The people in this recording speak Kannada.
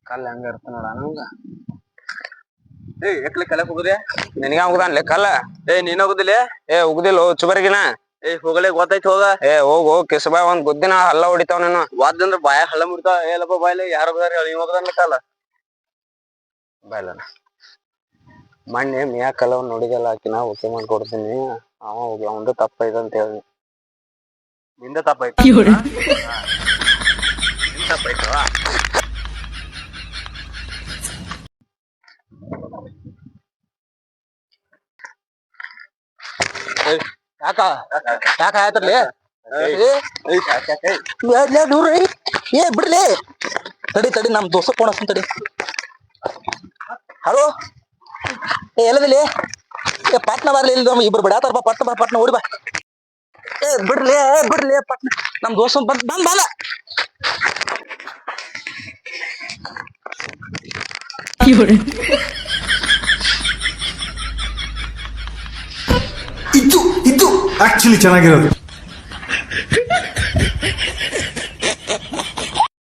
ಕಲ್ಲ ಹಂಗ ಇರ್ತ ನೋಡ ನಮ್ಗ. ಎಕ್ಲಿ ಕಲಕ್ ಹೋಗುದೇ ನಿನಗ ಹೋಗುದಾನ್ಲೆ ಕಲ್ಲ. ನೀನ್ ಹೋಗುದಿಲ್ಲ. ಉಗುದಿಲ್ಲ ಚುಬರ್ಗಿನ. ಹೋಗಲೇ ಗೊತ್ತಾಯ್ತು ಹೋಗ. ಹೋಗು ಕಿಸಬಾ ಒಂದ್ ಗುದ್ದಿನ ಹಲ್ಲ ಹೊಡಿತಾವ ನೀನು. ವಾದ್ದಂದ್ರ ಬಾಯ ಹಲ್ಲ ಮುಡ್ತಾವ. ಏಲಪ್ಪ ಬಾಯ್ಲಿ ಯಾರ ಹೋಗದಾರ ನೀವ್ ಹೋಗದನ್ಲ ಕಲ್ಲ. ಬಾಯ್ಲನ ಮೊನ್ನೆ ಮಿಯಾ ಕಲ್ಲವ್ ನೋಡಿದಲ್ಲ ಆಕಿನ ಉಸಿ ಮಾಡಿ ಕೊಡ್ತೀನಿ. ಅವ ಹೋಗಿ ಅವಂದು ತಪ್ಪೈತೆ ಅಂತ ಹೇಳಿ. ನಿಂದ ತಪ್ಪಾಯ್ತು. ನಿಂದ ತಪ್ಪಾಯ್ತು. ಯಾಕ ಯಾಕ ಆಯ್ತರ್ಲಿ ದೂರ ಬಿಡ್ಲಿ. ತಡಿ ತಡಿ ನಮ್ ದೋಸ್ತ ಫೋನ್ ಹಚ್ತೀನಿ ತಡಿ. ಹಲೋ ಎಲ್ಲದಿಲ್ಲಿ? ಪಟ್ನ ಬರ್ಲಿ ಇಲ್ಲಿ ಇಬ್ರು ಬಿಡಾತಾರಪ್ಪ. ಪಟ್ನ ಓಡಿ ಬಾ. ಬಿಡ್ಲಿ ಪಟ್ನ ನಮ್ ದೋಸ್ತ ಬಂದ ಇದು ಆಕ್ಚುಲಿ ಚೆನ್ನಾಗಿರೋದು.